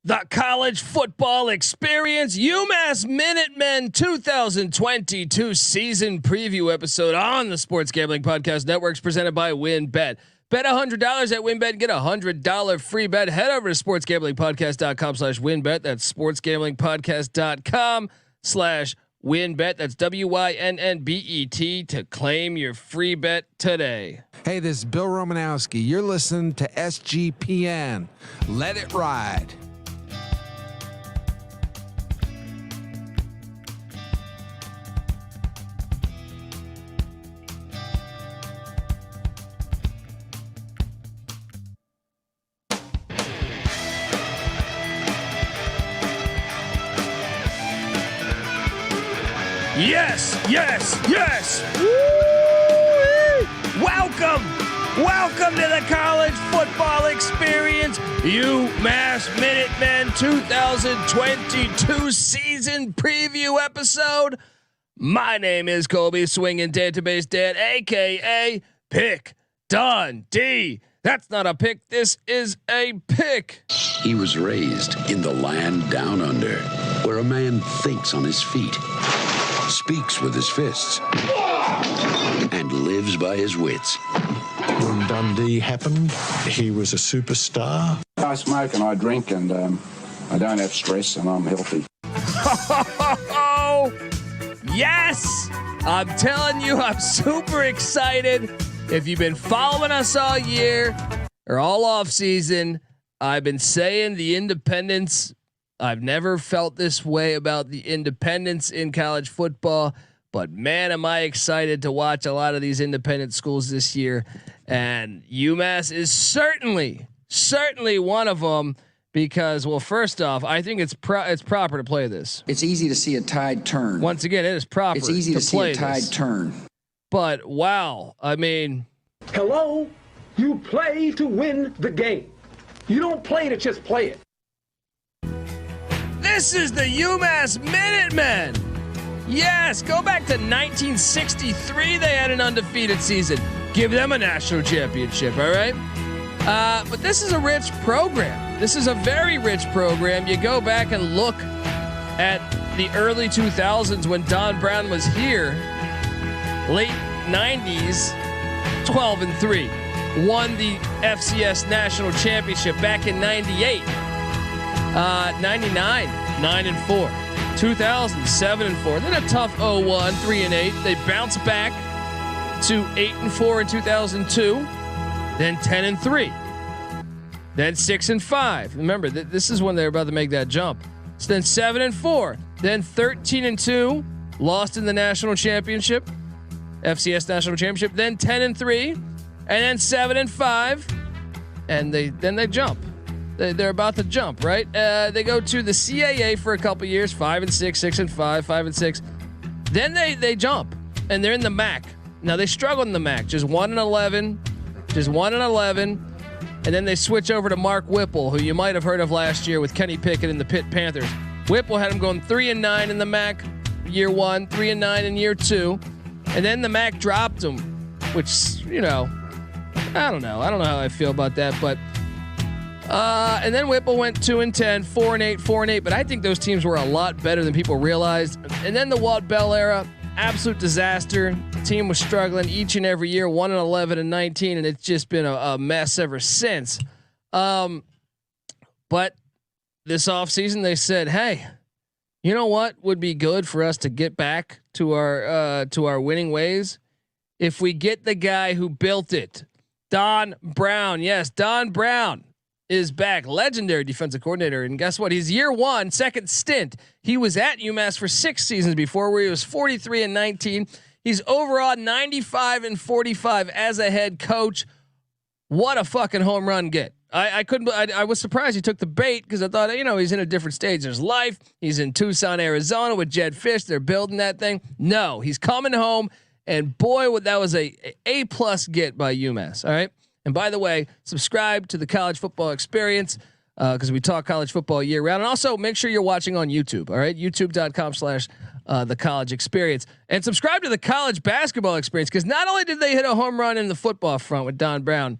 The college football experience, UMASS Minutemen 2022 season preview episode on the Sports Gambling Podcast Networks presented by WynnBET. Bet $100 at WynnBET and get $100 free bet. Head over to sportsgamblingpodcast.com/WynnBET. That's sportsgamblingpodcast.com/WynnBET. That's WYNNBET to claim your free bet today. Hey, this is Bill Romanowski. You're listening to SGPN. Let it ride. Yes, yes, yes. Woo-wee. Welcome to the college football experience, UMass Minutemen 2022 season preview episode. My name is Colby Swinging Database Dad, aka Pick Dundee. That's not a pick. This is a pick. He was raised in the land down under, where a man thinks on his feet, speaks with his fists, and lives by his wits. When Dundee happened, he was a superstar. I smoke and I drink and I don't have stress and I'm healthy. Yes! I'm telling you, I'm super excited. If you've been following us all year or all off season, I've been saying the independents. I've never felt this way about the independents in college football, but man, am I excited to watch a lot of these independent schools this year. And UMass is certainly one of them because, well, first off, I think it's proper to play this. It's easy to see a tide turn. Once again, it is proper. It's easy to see a tide turn. But wow, I mean, hello, you play to win the game. You don't play to just play it. This is the UMass Minutemen. Yes, go back to 1963. They had an undefeated season. Give them a national championship, all right? But this is a rich program. This is a very rich program. You go back and look at the early 2000s when Don Brown was here. Late 90s, 12-3. Won the FCS national championship back in 98. 99, 9-4. 2000, 7-4. Then a tough 0-1, 3-8. They bounced back to 8-4 in 2002. Then 10-3. Then 6-5. Remember, this is when they're about to make that jump. So then 7-4. Then 13-2. Lost in the national championship, FCS national championship. Then 10-3, and then 7-5, and they jump. They're about to jump, right? They go to the CAA for a couple years, 5-6, 6-5, 5-6. Then they jump, and they're in the MAC. Now they struggle in the MAC, just 1-11, and then they switch over to Mark Whipple, who you might have heard of last year with Kenny Pickett and the Pitt Panthers. Whipple had them going 3-9 in the MAC year one, 3-9 in year two, and then the MAC dropped them, which I don't know how I feel about that, but. And then Whipple went 2-10, 4-8, 4-8. But I think those teams were a lot better than people realized. And then the Walt Bell era, absolute disaster. The team was struggling each and every year, 1-11 and 19, and it's just been a mess ever since. But this offseason they said, hey, you know what would be good for us to get back to our winning ways? If we get the guy who built it, Don Brown. Yes, Don Brown is back, legendary defensive coordinator, and guess what? He's year one, second stint. He was at UMass for 6 seasons before, where he was 43-19. He's overall 95-45 as a head coach. What a fucking home run get! I was surprised he took the bait because I thought he's in a different stage in his life. He's in Tucson, Arizona with Jed Fish. They're building that thing. No, he's coming home, and boy, that was a plus get by UMass. All right. And by the way, subscribe to the College Football Experience because we talk college football year round. And also make sure you're watching on YouTube. All right. YouTube.com/the College Experience, and subscribe to the College Basketball Experience because not only did they hit a home run in the football front with Don Brown,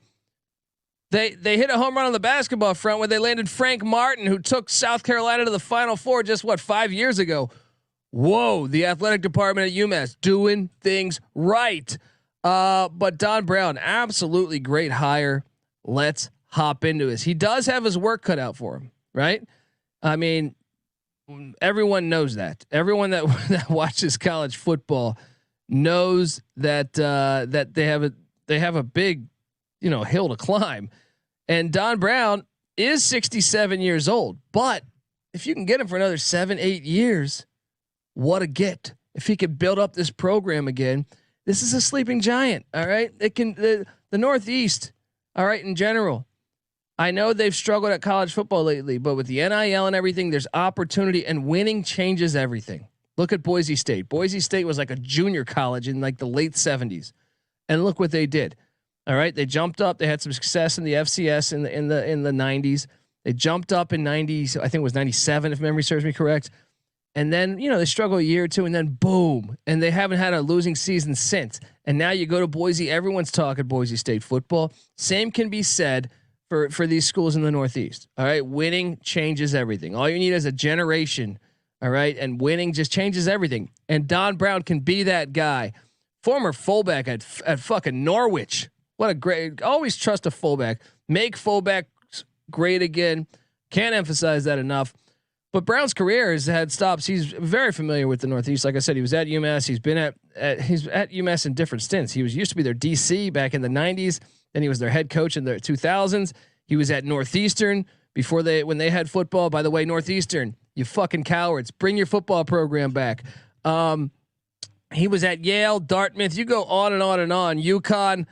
They hit a home run on the basketball front when they landed Frank Martin, who took South Carolina to the Final Four just 5 years ago. Whoa, the athletic department at UMass doing things right. But Don Brown, absolutely great hire. Let's hop into this. He does have his work cut out for him, right? I mean, everyone knows that. Everyone that watches college football knows that that they have a big, hill to climb. And Don Brown is 67 years old, but if you can get him for another 7-8 years, what a get. If he could build up this program again, this is a sleeping giant. All right. It can, the Northeast. All right. In general, I know they've struggled at college football lately, but with the NIL and everything, there's opportunity, and winning changes everything. Look at Boise State. Boise State was like a junior college in like the late 70s. And look what they did. All right. They jumped up. They had some success in the FCS in the 90s. They jumped up in 90s. I think it was 97, if memory serves me correct. And then, they struggle a year or two, and then boom. And they haven't had a losing season since. And now you go to Boise, everyone's talking Boise State football. Same can be said for these schools in the Northeast. All right. Winning changes everything. All you need is a generation. All right. And winning just changes everything. And Don Brown can be that guy. Former fullback at fucking Norwich. What a great, always trust a fullback. Make fullbacks great again. Can't emphasize that enough. But Brown's career has had stops. He's very familiar with the Northeast. Like I said, he was at UMass. He's been he's at UMass in different stints. He used to be their DC back in the 90s. Then he was their head coach in the 2000s. He was at Northeastern when they had football. By the way, Northeastern, you fucking cowards, bring your football program back. He was at Yale, Dartmouth. You go on and on and on. UConn,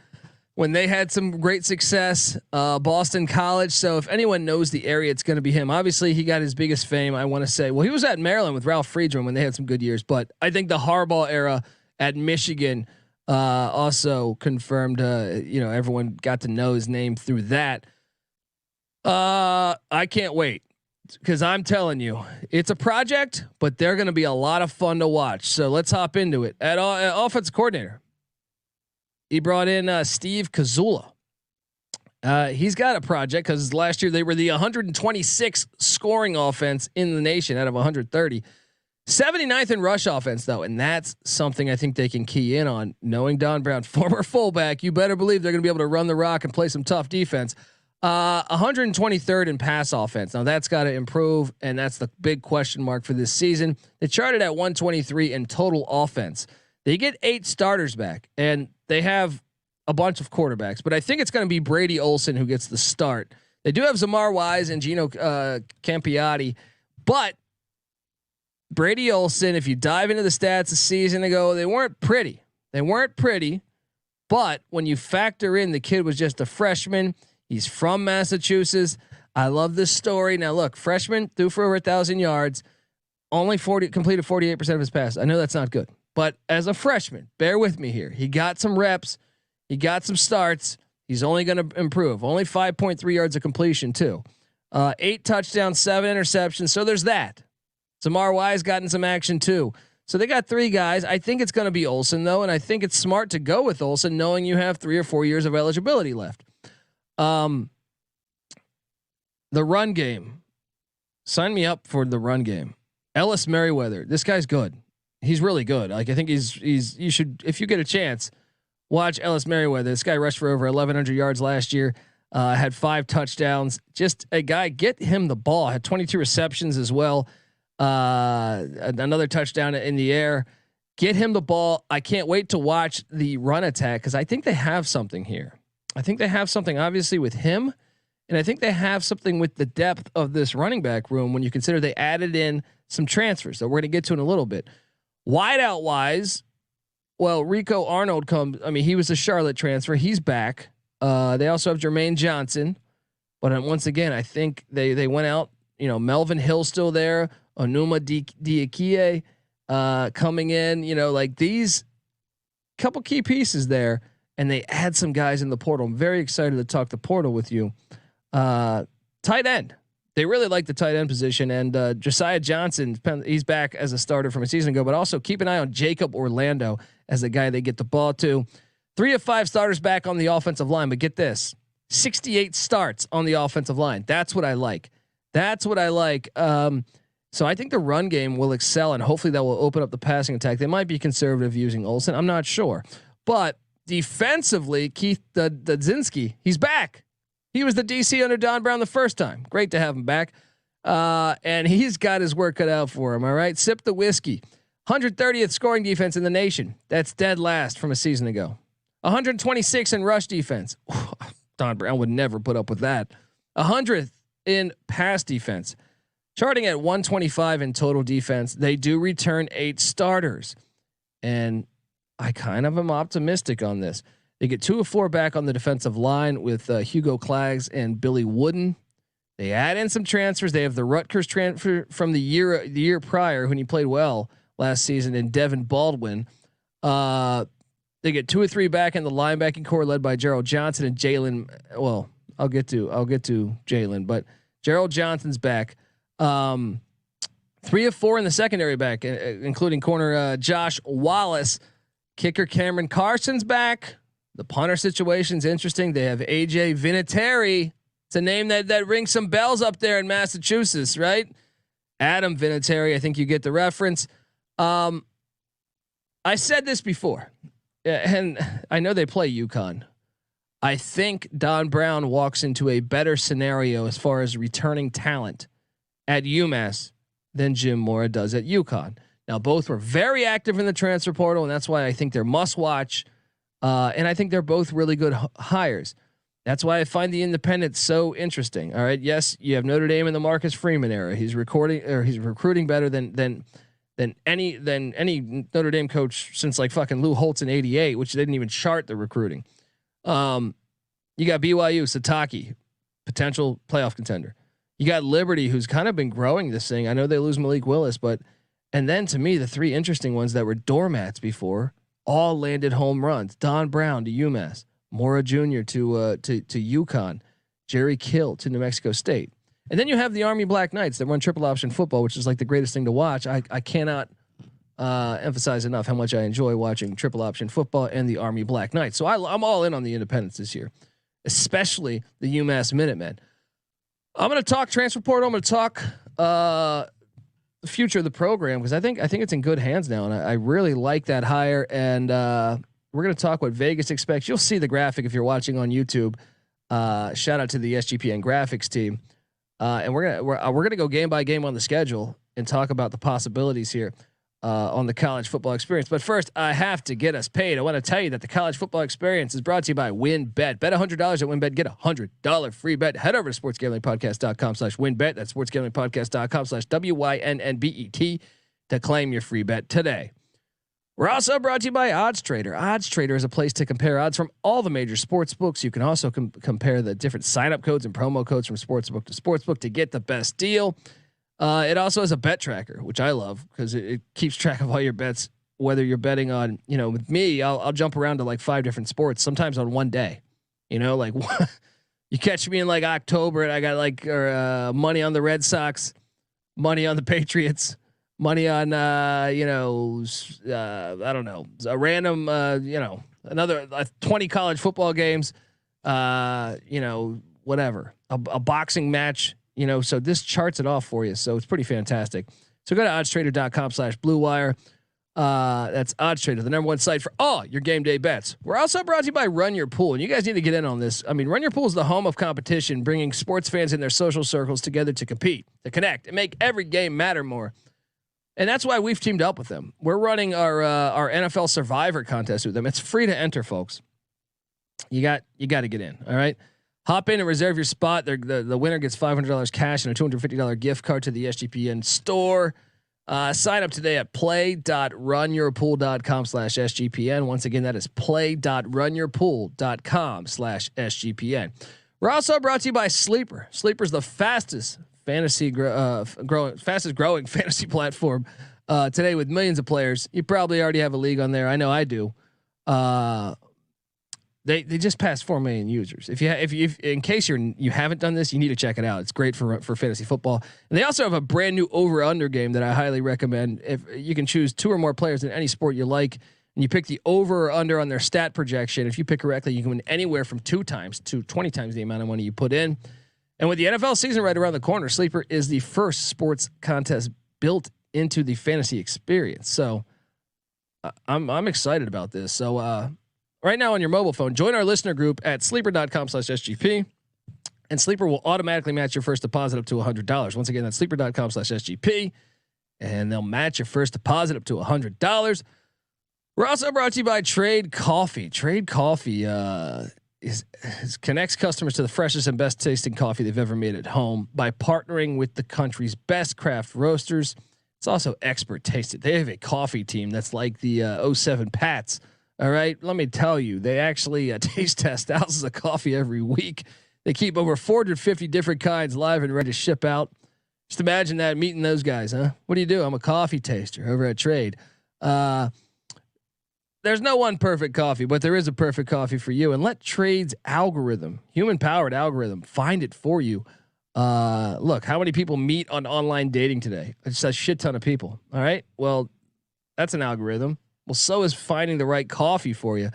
when they had some great success, Boston College. So if anyone knows the area, it's going to be him. Obviously, he got his biggest fame, I want to say. Well, he was at Maryland with Ralph Friedman when they had some good years. But I think the Harbaugh era at Michigan also confirmed. Everyone got to know his name through that. I can't wait, because I'm telling you, it's a project, but they're going to be a lot of fun to watch. So let's hop into it. At offensive coordinator, he brought in Steve Casula. He's got a project because last year they were the 126th scoring offense in the nation out of 130. 79th in rush offense, though, and that's something I think they can key in on. Knowing Don Brown, former fullback, you better believe they're going to be able to run the rock and play some tough defense. 123rd in pass offense. Now that's got to improve, and that's the big question mark for this season. They charted at 123 in total offense. They get 8 starters back, and they have a bunch of quarterbacks, but I think it's going to be Brady Olson who gets the start. They do have Zamar Wise and Gino Campiotti, but Brady Olson, if you dive into the stats a season ago, they weren't pretty. But when you factor in the kid was just a freshman, he's from Massachusetts. I love this story. Now look, freshman threw for over 1,000 yards, only completed 48% of his passes. I know that's not good, but as a freshman, bear with me here. He got some reps, he got some starts. He's only going to improve. Only 5.3 yards of completion too. 8 touchdowns, 7 interceptions. So there's that. Zamar Wise gotten some action too. So they got 3 guys. I think it's going to be Olson though, and I think it's smart to go with Olson, knowing you have 3 or 4 years of eligibility left. The run game. Sign me up for the run game. Ellis Merriweather. This guy's good. He's really good. Like, I think you should, if you get a chance, watch Ellis Merriweather. This guy rushed for over 1,100 yards last year. Had 5 touchdowns. Just a guy. Get him the ball. Had 22 receptions as well. Another touchdown in the air. Get him the ball. I can't wait to watch the run attack, because I think they have something here. I think they have something obviously with him, and I think they have something with the depth of this running back room when you consider they added in some transfers that we're going to get to in a little bit. Wideout wise, well, Rico Arnold he was a Charlotte transfer. He's back. They also have Jermaine Johnson, but once again, I think they went out. Melvin Hill still there. Onuma Dieke coming in. Like these couple key pieces there, and they add some guys in the portal. I'm very excited to talk the portal with you. Tight end. They really like the tight end position, and Josiah Johnson, he's back as a starter from a season ago, but also keep an eye on Jacob Orlando as the guy they get the ball to. 3 of 5 starters back on the offensive line, but get this, 68 starts on the offensive line. That's what I like. So I think the run game will excel, and hopefully that will open up the passing attack. They might be conservative using Olson. I'm not sure, but defensively, Keith Dudzinski, he's back. He was the DC under Don Brown the first time. Great to have him back. And he's got his work cut out for him. All right. Sip the whiskey. 130th scoring defense in the nation. That's dead last from a season ago. 126 in rush defense. Don Brown would never put up with that. 100th in pass defense. Charting at 125 in total defense. They do return 8 starters. And I kind of am optimistic on this. They get 2 of 4 back on the defensive line with Hugo Clags and Billy Wooden. They add in some transfers. They have the Rutgers transfer from the year prior when he played well last season, in Devin Baldwin. They get 2 or 3 back in the linebacking core led by Gerald Johnson and Jalen. Well, I'll get to Jalen, but Gerald Johnson's back. 3 of 4 in the secondary back, including corner Josh Wallace. Kicker Cameron Carson's back. The punter situation's interesting. They have AJ Vinatieri. It's a name that rings some bells up there in Massachusetts, right? Adam Vinatieri. I think you get the reference. I said this before, and I know they play UConn. I think Don Brown walks into a better scenario as far as returning talent at UMass than Jim Mora does at UConn. Now, both were very active in the transfer portal, and that's why I think they're must watch. And I think they're both really good hires. That's why I find the independent so interesting. All right. Yes, you have Notre Dame in the Marcus Freeman era. He's recruiting better than any Notre Dame coach since like fucking Lou Holtz in '88, which didn't even chart the recruiting. You got BYU, Sataki, potential playoff contender. You got Liberty, who's kind of been growing this thing. I know they lose Malik Willis, and then to me, the 3 interesting ones that were doormats before all landed home runs. Don Brown to UMass, Mora Jr. to UConn, Jerry Kill to New Mexico State. And then you have the Army Black Knights that run triple option football, which is like the greatest thing to watch. I cannot emphasize enough how much I enjoy watching triple option football and the Army Black Knights. So I'm all in on the independents this year, especially the UMass Minutemen. I'm going to talk transfer portal. I'm going to talk the future of the program because I think it's in good hands now, and I really like that hire. And we're going to talk what Vegas expects. You'll see the graphic if you're watching on YouTube. Shout out to the SGPN graphics team. And we're gonna go game by game on the schedule and talk about the possibilities here on the college football experience. But first, I have to get us paid. I want to tell you that the college football experience is brought to you by WinBet. Bet $100 at WinBet. Get $100 free bet. Head over to sportsgamblingpodcast.com/WinBet. That's sportsgamblingpodcast.com/WYNNBET to claim your free bet today. We're also brought to you by Odds Trader. Odds Trader is a place to compare odds from all the major sports books. You can also compare the different sign-up codes and promo codes from sportsbook to sportsbook to get the best deal. It also has a bet tracker, which I love because it keeps track of all your bets, whether you're betting on, with me, I'll jump around to like 5 different sports, sometimes on one day, like you catch me in like October and I got like money on the Red Sox, money on the Patriots, money on, I don't know, a random, another 20 college football games, whatever, a boxing match, so this charts it off for you. So it's pretty fantastic. So go to oddstrader.com/Blue Wire. That's OddsTrader, the #1 site for all your game day bets. We're also brought to you by Run Your Pool, and you guys need to get in on this. I mean, Run Your Pool is the home of competition, bringing sports fans in their social circles together to compete, to connect, and make every game matter more. And that's why we've teamed up with them. We're running our NFL Survivor contest with them. It's free to enter, folks. You got to get in. All right, hop in and reserve your spot. The winner gets $500 cash and a $250 gift card to the SGPN store. Sign up today at play.runyourpool.com/SGPN. Once again, that is play.runyourpool.com/SGPN. We're also brought to you by Sleeper. Sleeper's the fastest growing fantasy platform today with millions of players. You probably already have a league on there. I know I do. They just passed 4 million users. If in case you haven't done this, you need to check it out. It's great for fantasy football. And they also have a brand new over/under game that I highly recommend. If you can choose 2 or more players in any sport you like, and you pick the over or under on their stat projection. If you pick correctly, you can win anywhere from 2 times to 20 times the amount of money you put in. And with the NFL season right around the corner, Sleeper is the first sports contest built into the fantasy experience. So I'm excited about this. So right now on your mobile phone, join our listener group at sleeper.com/SGP, and Sleeper will automatically match your first deposit up to $100. Once again, that's sleeper.com/SGP, and they'll match your first deposit up to $100. We're also brought to you by Trade Coffee. Trade Coffee connects customers to the freshest and best tasting coffee they've ever made at home by partnering with the country's best craft roasters. It's also expert tasted. They have a coffee team that's like the 07 Pats. All right, let me tell you, they actually taste test thousands of coffee every week. They keep over 450 different kinds live and ready to ship out. Just imagine that, meeting those guys, huh? What do you do? I'm a coffee taster over at Trade. There's no one perfect coffee, but there is a perfect coffee for you. And let Trade's algorithm, human-powered algorithm, find it for you. Look, how many people meet on online dating today? It's a shit ton of people. All right. Well, that's an algorithm. Well, so is finding the right coffee for you.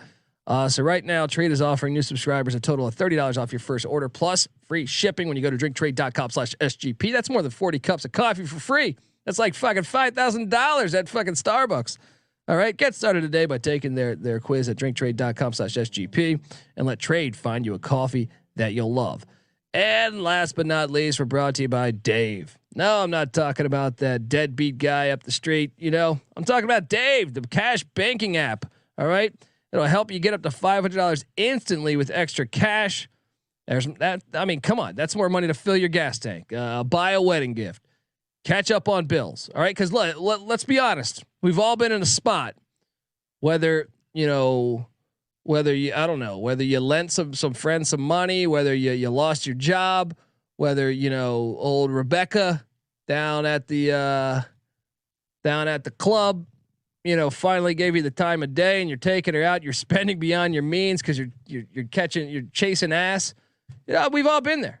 So right now, Trade is offering new subscribers a total of $30 off your first order plus free shipping when you go to drinktrade.com/SGP. That's more than 40 cups of coffee for free. That's like fucking $5,000 at fucking Starbucks. All right, get started today by taking their quiz at drinktrade.com/SGP and let Trade find you a coffee that you'll love. And last but not least, we're brought to you by Dave. No, I'm not talking about that deadbeat guy up the street. You know, I'm talking about Dave, the cash banking app. All right, it'll help you get up to $500 instantly with extra cash. There's that. I mean, come on, that's more money to fill your gas tank, buy a wedding gift, catch up on bills. All right, because let's be honest. We've all been in a spot, whether you lent some friends some money, whether you lost your job, whether old Rebecca down at the club, finally gave you the time of day and you're taking her out, you're spending beyond your means because you're chasing ass. We've all been there.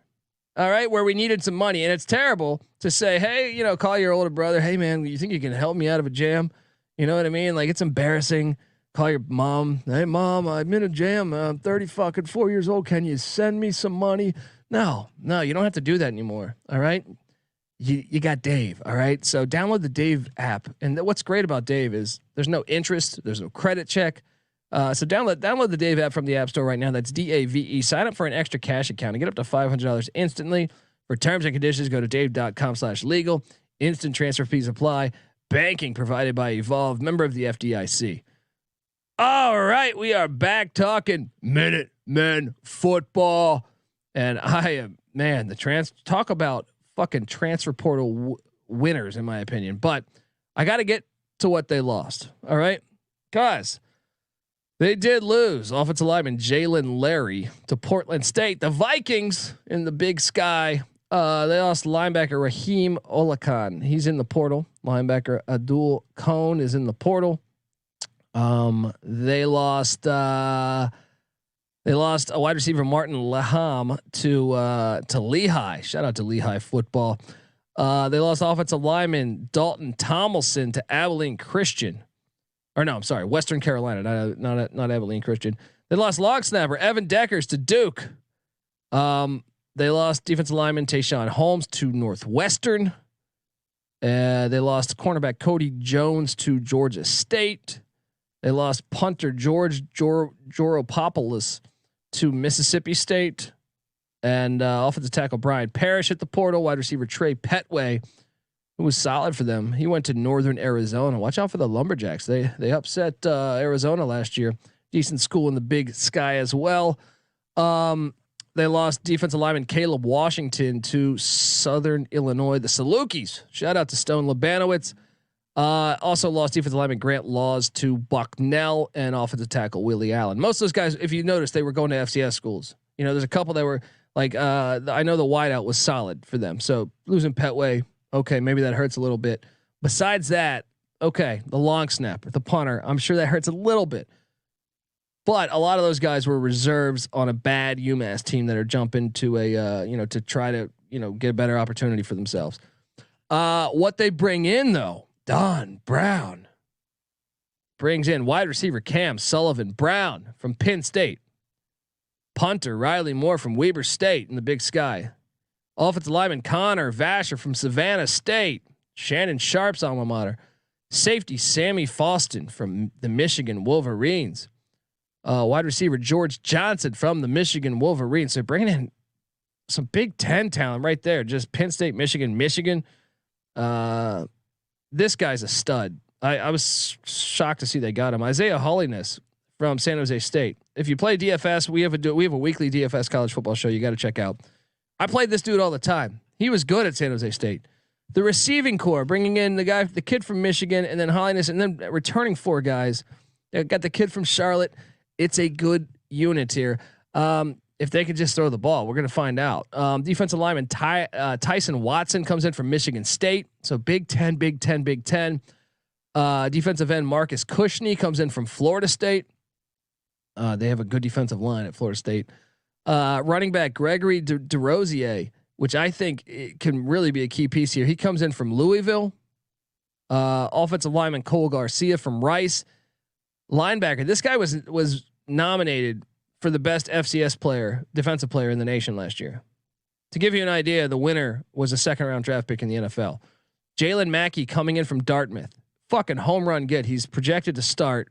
All right, where we needed some money, and it's terrible to say, hey, call your older brother. Hey man, you think you can help me out of a jam? You know what I mean? Like, it's embarrassing. Call your mom. Hey mom, I'm in a jam. I'm 4 years old. Can you send me some money? No, you don't have to do that anymore. All right. You got Dave. All right. So download the Dave app. And what's great about Dave is there's no interest. There's no credit check. So download the Dave app from the App Store right now. That's DAVE. Sign up for an extra cash account and get up to $500 instantly. For terms and conditions, go to dave.com/legal. Instant transfer fees apply. Banking provided by Evolve, member of the FDIC. All right, we are back talking Minutemen football, and I am talk about fucking transfer portal winners in my opinion. But I got to get to what they lost. All right, guys. They did lose offensive lineman Jalen Larry to Portland State. The Vikings in the Big Sky. They lost linebacker Raheem Olakan. He's in the portal. Linebacker Abdul Cone is in the portal. They lost a wide receiver Martin Laham to Lehigh. Shout out to Lehigh football. They lost offensive lineman Dalton Tomlinson to Abilene Christian. Or no, I'm sorry, Western Carolina, not Abilene Christian. They lost long snapper Evan Deckers to Duke. They lost defensive lineman Tayshawn Holmes to Northwestern. They lost cornerback Cody Jones to Georgia State. They lost punter George Joropopoulos to Mississippi State. And offensive tackle Brian Parrish at the portal. Wide receiver Trey Petway, who was solid for them. He went to Northern Arizona. Watch out for the Lumberjacks. They upset Arizona last year. Decent school in the Big Sky as well. They lost defensive lineman Caleb Washington to Southern Illinois. The Salukis. Shout out to Stone Labanowitz. Also lost defensive lineman Grant Laws to Bucknell and offensive tackle Willie Allen. Most of those guys, if you notice, they were going to FCS schools. There's a couple that were like, I know the wideout was solid for them. So losing Petway, okay, maybe that hurts a little bit. Besides that, okay, the long snapper, the punter, I'm sure that hurts a little bit. But a lot of those guys were reserves on a bad UMass team that are jumping to to try to, get a better opportunity for themselves. What they bring in though, Don Brown, brings in wide receiver Cam Sullivan Brown from Penn State. Punter Riley Moore from Weber State in the Big Sky. Offensive lineman Connor Vasher from Savannah State. Shannon Sharp's alma mater. Safety Sammy Faustin from the Michigan Wolverines. Wide receiver George Johnson from the Michigan Wolverines. So bringing in some Big Ten talent right there. Just Penn State, Michigan. This guy's a stud. I was shocked to see they got him. Isaiah Holiness from San Jose State. If you play DFS, we have a weekly DFS college football show you got to check out. I played this dude all the time. He was good at San Jose State. The receiving core, bringing in the kid from Michigan, and then Holiness, and then returning 4 guys. They got the kid from Charlotte. It's a good unit here. If they could just throw the ball, we're going to find out. Defensive lineman Tyson Watson comes in from Michigan State. So Big Ten. Defensive end Marcus Cushnie comes in from Florida State. They have a good defensive line at Florida State. Running back Gregory Desrosiers, which I think it can really be a key piece here. He comes in from Louisville. Offensive lineman Cole Garcia from Rice. Linebacker. This guy was nominated for the best FCS defensive player in the nation last year. To give you an idea, the winner was a 2nd-round draft pick in the NFL. Jalen Mackie coming in from Dartmouth. Fucking home run get. He's projected to start.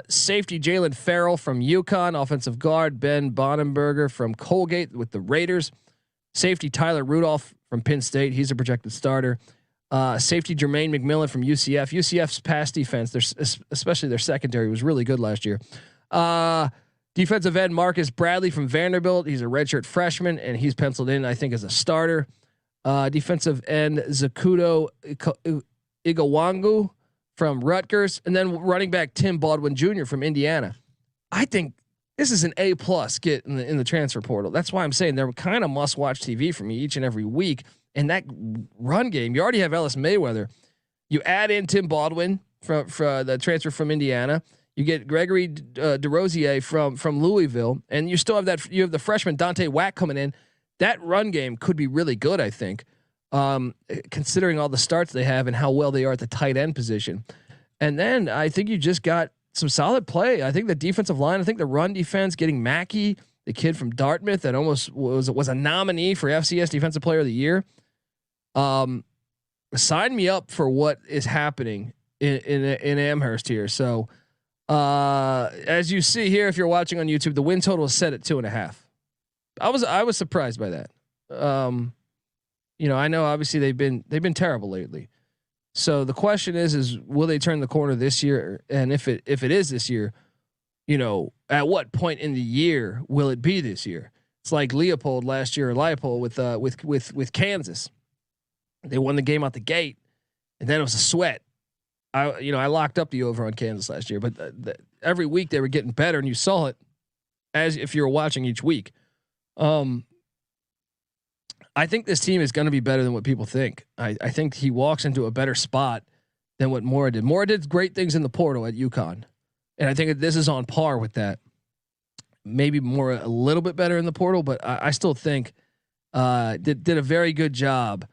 Safety Jalen Farrell from UConn. Offensive guard Ben Bonenberger from Colgate with the Raiders. Safety Tyler Rudolph from Penn State. He's a projected starter. Safety Jermaine McMillan from UCF. UCF's pass defense, especially their secondary, was really good last year. Defensive end Marcus Bradley from Vanderbilt. He's a redshirt freshman, and he's penciled in, I think, as a starter. Defensive end Zakudo Igawangu from Rutgers, and then running back Tim Baldwin Jr. from Indiana. I think this is an A+ get in the transfer portal. That's why I'm saying they're kind of must watch TV for me each and every week. And that run game, you already have Ellis Merriweather. You add in Tim Baldwin from the transfer from Indiana. You get Gregory Desrosiers from Louisville, and you still have that. You have the freshman Dante Wack coming in. That run game could be really good, I think, considering all the starts they have and how well they are at the tight end position. And then I think you just got some solid play. I think the defensive line. I think the run defense, getting Mackie, the kid from Dartmouth that almost was a nominee for FCS Defensive Player of the Year. Sign me up for what is happening in Amherst here. So. As you see here, if you're watching on YouTube, the win total is set at 2.5. I was surprised by that. I know obviously they've been terrible lately. So the question is will they turn the corner this year? And if it is this year, at what point in the year will it be this year? It's like Leopold last year, or Leopold with Kansas. They won the game out the gate, and then it was a sweat. I locked up the over on Kansas last year, but every week they were getting better, and you saw it as if you were watching each week. I think this team is going to be better than what people think. I think he walks into a better spot than what Mora did. Mora did great things in the portal at UConn, and I think that this is on par with that. Maybe Mora a little bit better in the portal, but I still think did a very good job.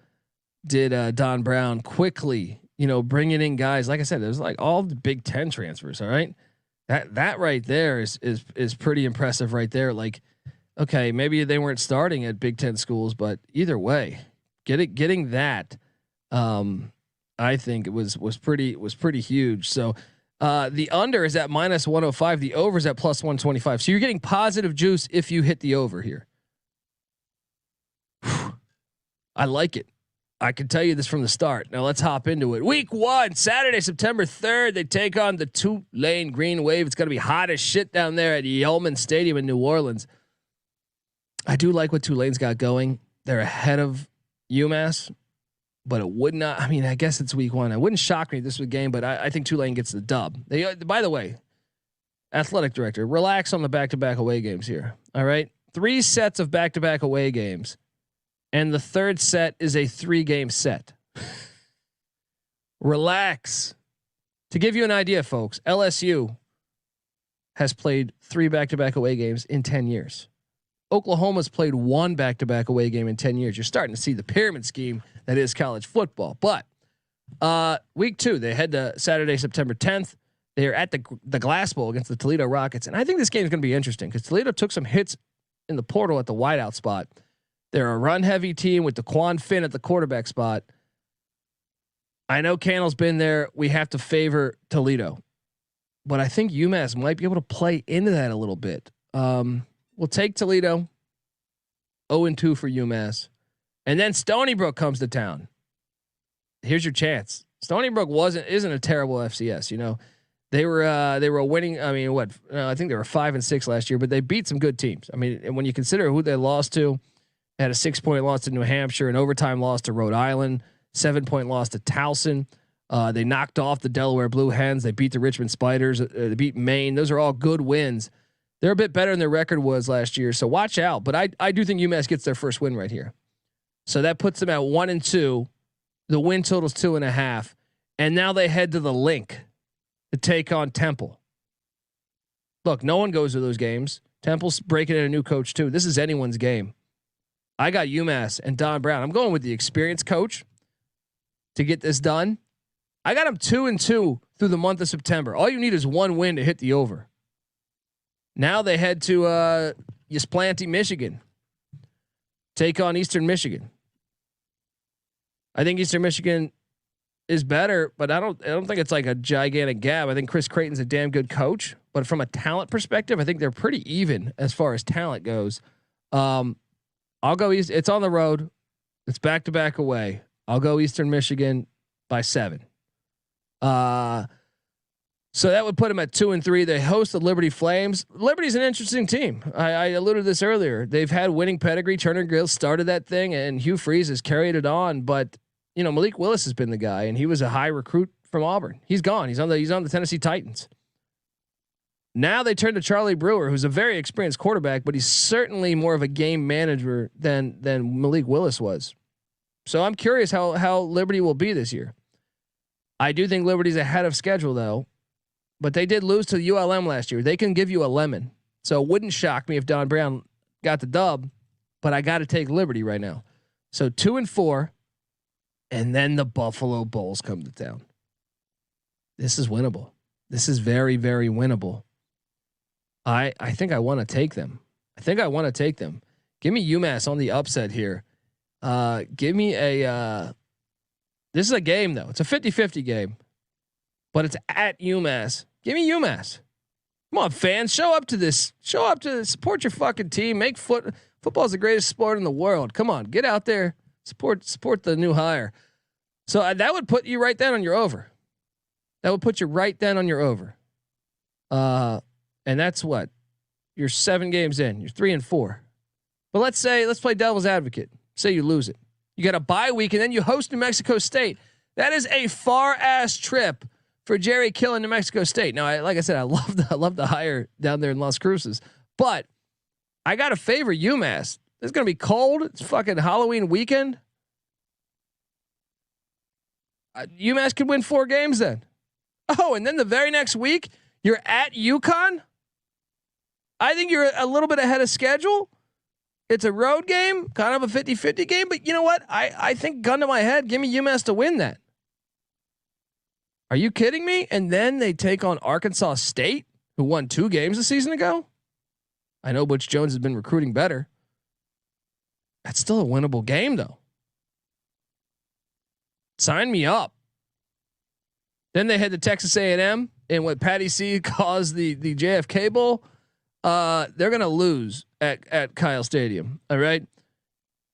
Did Don Brown quickly? Bringing in guys, like I said, there's like all the Big Ten transfers. All right. That right there is pretty impressive right there. Like, okay, maybe they weren't starting at Big Ten schools, but either way, getting that, I think it was pretty huge. So, the under is at -105. The over is at +125. So you're getting positive juice if you hit the over here. I like it. I can tell you this from the start. Now let's hop into it. Week 1, Saturday, September 3rd. They take on the Tulane Green Wave. It's going to be hot as shit down there at Yulman Stadium in New Orleans. I do like what Tulane's got going. They're ahead of UMass, but it would not. I mean, I guess it's week 1. It wouldn't shock me if this was a game, but I think Tulane gets the dub. By the way, athletic director, relax on the back-to-back away games here. All right, 3 sets of back-to-back away games. And the third set is a 3-game set. Relax. To give you an idea, folks, LSU has played 3 back-to-back away games in 10 years. Oklahoma's played 1 back-to-back away game in 10 years. You're starting to see the pyramid scheme that is college football. But week 2, they head to Saturday, September 10th. They're at the Glass Bowl against the Toledo Rockets, and I think this game is going to be interesting because Toledo took some hits in the portal at the wideout spot. They're a run-heavy team with DeQuan Finn at the quarterback spot. I know Cannell's been there. We have to favor Toledo, but I think UMass might be able to play into that a little bit. We'll take Toledo. 0-2 for UMass, and then Stony Brook comes to town. Here's your chance. Stony Brook isn't a terrible FCS. You know, they were winning. I mean, I think they were 5-6 last year, but they beat some good teams. I mean, and when you consider who they lost to, they had a 6-point loss to New Hampshire, an overtime loss to Rhode Island, 7-point loss to Towson. They knocked off the Delaware Blue Hens. They beat the Richmond Spiders. They beat Maine. Those are all good wins. They're a bit better than their record was last year, so watch out. But I do think UMass gets their first win right here, so that puts them at 1-2. The win total is 2.5, and now they head to the Link to take on Temple. Look, no one goes to those games. Temple's breaking in a new coach too. This is anyone's game. I got UMass and Don Brown. I'm going with the experienced coach to get this done. I got them 2-2 through the month of September. All you need is one win to hit the over. Now they head to Ysplanty, Michigan. Take on Eastern Michigan. I think Eastern Michigan is better, but I don't think it's like a gigantic gap. I think Chris Creighton's a damn good coach, but from a talent perspective, I think they're pretty even as far as talent goes. I'll go East. It's on the road. It's back-to-back away. I'll go Eastern Michigan by 7. So that would put them at 2-3. They host the Liberty Flames. Liberty's an interesting team. I alluded to this earlier. They've had winning pedigree. Turner Gill started that thing, and Hugh Freeze has carried it on. But you know, Malik Willis has been the guy, and he was a high recruit from Auburn. He's gone. He's on the Tennessee Titans. Now they turn to Charlie Brewer, who's a very experienced quarterback, but he's certainly more of a game manager than Malik Willis was. So I'm curious how Liberty will be this year. I do think Liberty's ahead of schedule though. But they did lose to the ULM last year. They can give you a lemon. So it wouldn't shock me if Don Brown got the dub, but I got to take Liberty right now. So 2-4, and then the Buffalo Bulls come to town. This is winnable. This is very, very winnable. I think I want to take them. Give me UMass on the upset here. Give me this is a game though. It's a 50-50 game. But it's at UMass. Give me UMass. Come on, fans, show up to this. Support your fucking team. Football is the greatest sport in the world. Come on, get out there. Support the new hire. So that would put you right then on your over. And that's what you're 7 games in. You're 3-4. But let's play devil's advocate. Say you lose it. You got a bye week and then you host New Mexico State. That is a far ass trip for Jerry Kill in New Mexico State. Now, like I said, I love the hire down there in Las Cruces, but I got to favor UMass. It's going to be cold. It's fucking Halloween weekend. UMass could win 4 games then. Oh, and then the very next week you're at UConn. I think you're a little bit ahead of schedule. It's a road game, kind of a 50-50 game, but you know what? I think gun to my head, give me UMass to win that. Are you kidding me? And then they take on Arkansas State, who won 2 games a season ago. I know Butch Jones has been recruiting better. That's still a winnable game, though. Sign me up. Then they head to Texas A&M in what Patty C calls the JFK Bowl. They're gonna lose at Kyle Stadium. All right,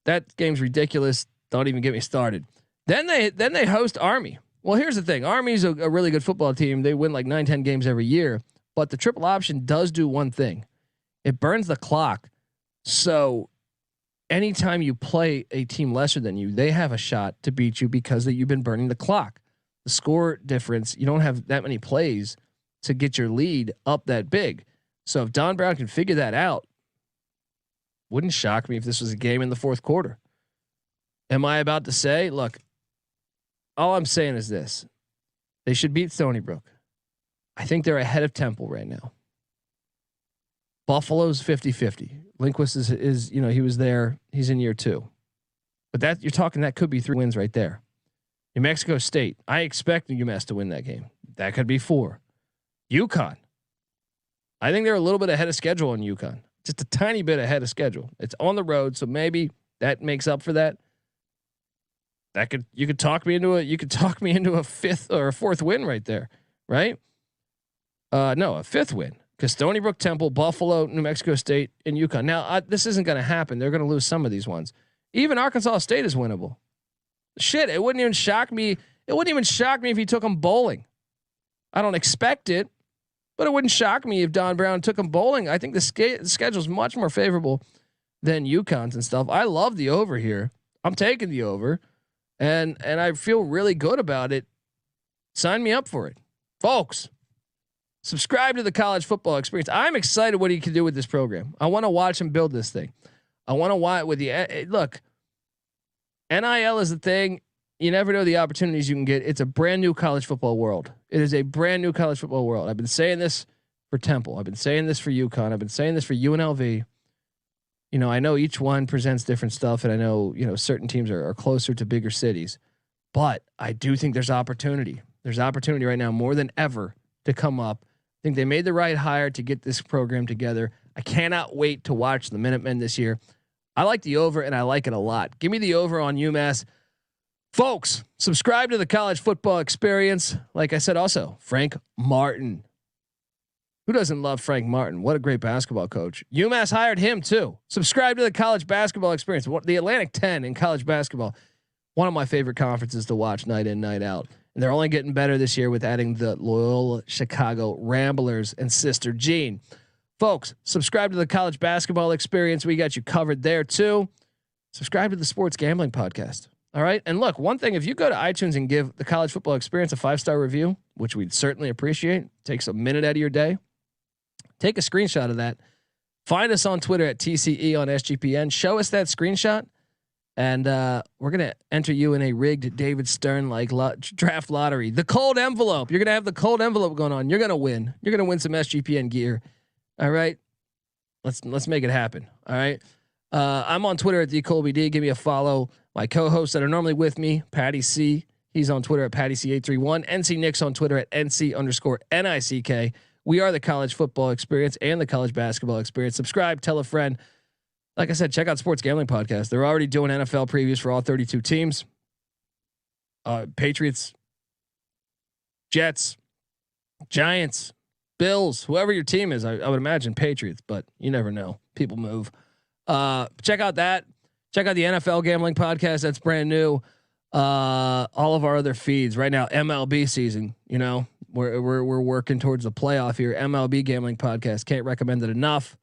that game's ridiculous. Don't even get me started. Then they host Army. Well, here's the thing. Army's a really good football team. They win like 9-10 games every year, but the triple option does do one thing. It burns the clock. So anytime you play a team lesser than you, they have a shot to beat you because you've been burning the clock. The score difference, you don't have that many plays to get your lead up that big. So if Don Brown can figure that out, wouldn't shock me if this was a game in the 4th quarter. Am I about to say, look, all I'm saying is this. They should beat Stony Brook. I think they're ahead of Temple right now. Buffalo's 50-50. Lindquist is he was there. He's in year 2. But that you're talking, that could be 3 wins right there. New Mexico State. I expect UMass to win that game. That could be 4. UConn. I think they're a little bit ahead of schedule on UConn. Just a tiny bit ahead of schedule. It's on the road, so maybe that makes up for that. You could talk me into a fifth or a fourth win right there, right? No, a fifth win. Because Stony Brook, Temple, Buffalo, New Mexico State, and UConn. Now this isn't going to happen. They're going to lose some of these ones. Even Arkansas State is winnable. Shit, it wouldn't even shock me. It wouldn't even shock me if he took them bowling. I don't expect it, but it wouldn't shock me if Don Brown took them bowling. I think the schedule is much more favorable than UConn's and stuff. I love the over here. I'm taking the over, and I feel really good about it. Sign me up for it, folks. Subscribe to the College Football Experience. I'm excited what he can do with this program. I want to watch him build this thing. I want to watch with the look. NIL is the thing. You never know the opportunities you can get. It's a brand new college football world. It is a brand new college football world. I've been saying this for Temple. I've been saying this for UConn. I've been saying this for UNLV. You know, I know each one presents different stuff, and I know, you know, certain teams are closer to bigger cities, but I do think there's opportunity. There's opportunity right now more than ever to come up. I think they made the right hire to get this program together. I cannot wait to watch the Minutemen this year. I like the over, and I like it a lot. Give me the over on UMass. Folks, subscribe to the College Football Experience. Like I said, also, Frank Martin. Who doesn't love Frank Martin? What a great basketball coach. UMass hired him too. Subscribe to the College Basketball Experience. The Atlantic 10 in college basketball. One of my favorite conferences to watch night in, night out. And they're only getting better this year with adding the Loyola Chicago Ramblers and Sister Jean. Folks, subscribe to the College Basketball Experience. We got you covered there too. Subscribe to the Sports Gambling Podcast. All right. And look, one thing, if you go to iTunes and give the College Football Experience a 5-star review, which we'd certainly appreciate, takes a minute out of your day. Take a screenshot of that. Find us on Twitter at TCE on SGPN. Show us that screenshot. And we're going to enter you in a rigged David Stern like draft lottery. The cold envelope. You're going to have the cold envelope going on. You're going to win. You're going to win some SGPN gear. All right. Let's make it happen. All right. I'm on Twitter at DColbyD. Give me a follow. My co-hosts that are normally with me, Patty C. He's on Twitter at PattyC831. NC Nick's on Twitter at NC_NICK. We are the College Football Experience and the College Basketball Experience. Subscribe, tell a friend. Like I said, check out Sports Gambling Podcast. They're already doing NFL previews for all 32 teams. Patriots, Jets, Giants, Bills, whoever your team is. I would imagine Patriots, but you never know. People move. Check out that. Check out the NFL Gambling Podcast. That's brand new. All of our other feeds right now. MLB season. You know, we're working towards the playoff here. MLB Gambling Podcast. Can't recommend it enough.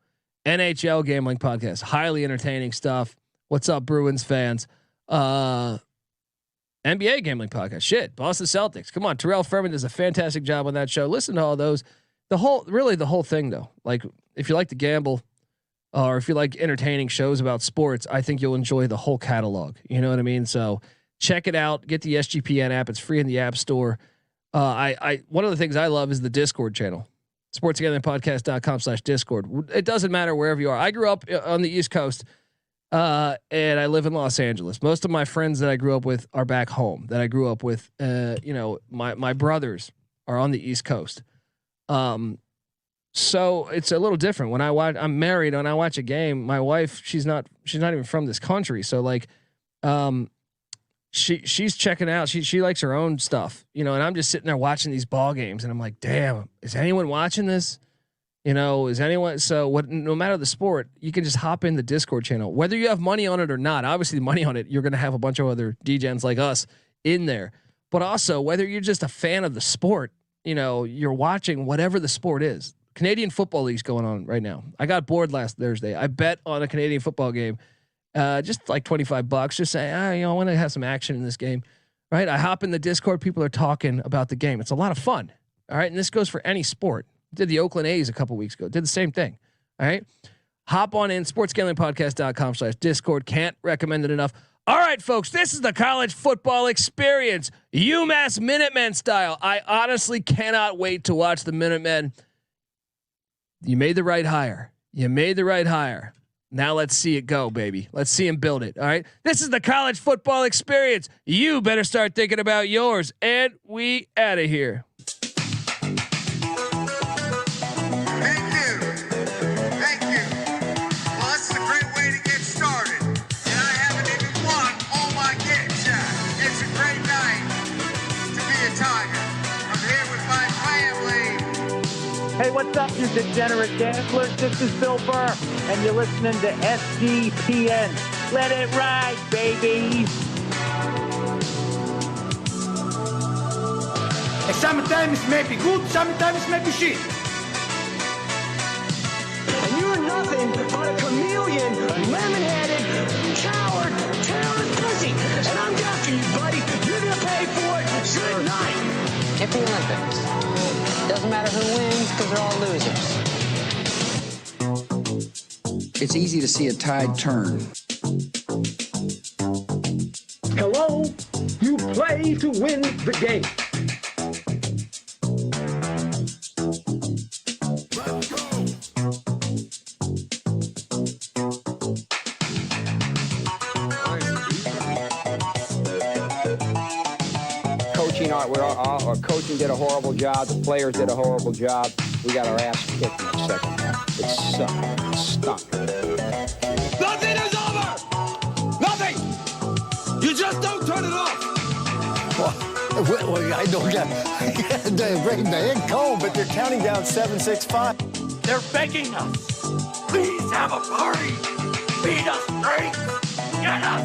NHL Gambling Podcast, highly entertaining stuff. What's up, Bruins fans? NBA Gambling Podcast, shit. Boston Celtics, come on. Terrell Furman does a fantastic job on that show. Listen to all those. The whole thing though. Like if you like to gamble, or if you like entertaining shows about sports, I think you'll enjoy the whole catalog. You know what I mean? So check it out. Get the SGPN app. It's free in the App Store. One of the things I love is the Discord channel. sportsgamblingpodcast.com/Discord. It doesn't matter wherever you are. I grew up on the East Coast, and I live in Los Angeles. Most of my friends that I grew up with are back home. That I grew up with, you know, my brothers are on the East Coast. So it's a little different when I'm married. When I watch a game, my wife, she's not even from this country. So like, she's checking out. She likes her own stuff, you know, and I'm just sitting there watching these ball games and I'm like, damn, is anyone watching this? You know, is anyone? So no matter the sport, you can just hop in the Discord channel, whether you have money on it or not. Obviously money on it, you're going to have a bunch of other DJs like us in there, but also whether you're just a fan of the sport, you know, you're watching whatever the sport is. Canadian Football League's going on right now. I got bored last Thursday. I bet on a Canadian football game. Just like $25, just say, you know, I want to have some action in this game, right? I hop in the Discord. People are talking about the game. It's a lot of fun. All right. And this goes for any sport. Did the Oakland A's a couple weeks ago, did the same thing. All right. Hop on in sportsgamblingpodcast.com/Discord. Can't recommend it enough. All right, folks, this is the College Football Experience, UMass Minutemen style. I honestly cannot wait to watch the Minutemen. You made the right hire. Now let's see it go, baby. Let's see him build it. All right. This is the College Football Experience. You better start thinking about yours. And we out of here. what's up, you degenerate gamblers? This is Bill Burr, and you're listening to SGPN. Let it ride, baby. Sometimes it may be good, sometimes it may be shit. And you're nothing but a chameleon, lemon-headed, coward, terrorist pussy. And I'm after you, buddy. You're gonna pay for it. Good night. At the Olympics. Doesn't matter who wins, because they're all losers. It's easy to see a tide turn. Hello? You play to win the game. Our coaching did a horrible job. The players did a horrible job. We got our ass kicked in the second half. It sucked. It stunk. Nothing is over! Nothing! You just don't turn it off! Well, I don't get they ain't cold, but they're counting down 7-6-5. They're begging us. Please have a party. Feed us drinks. Get us